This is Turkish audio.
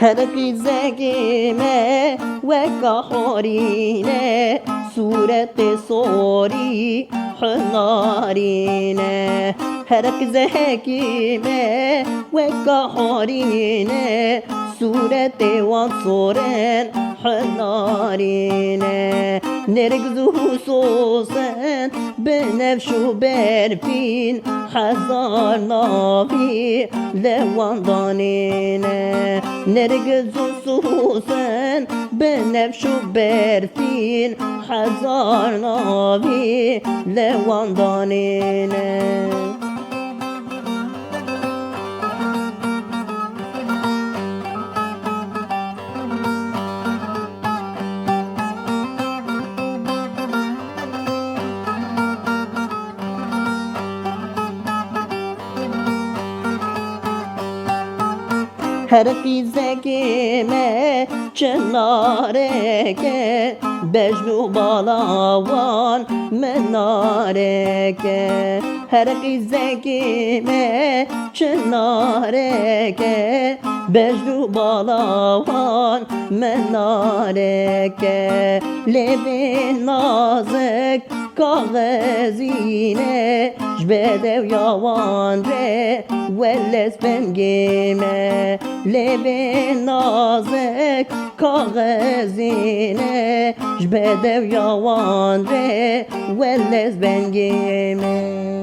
هر قزقime ve kahorine suret sori hınarine her qzekime ve kahorine suret vansoren hınarine nergzu hususen benefşu berfin hazar nabi levandanine nergzu hususen benefşu berfin hazar nabi levandanine her qizekime çenareke bejnu balavan menareke her qizekime çenareke bejnu balavan menareke levin nazik kağezine jbedev yavan re velles bengime levin nazik kağezine jbedev yavan re velles bengime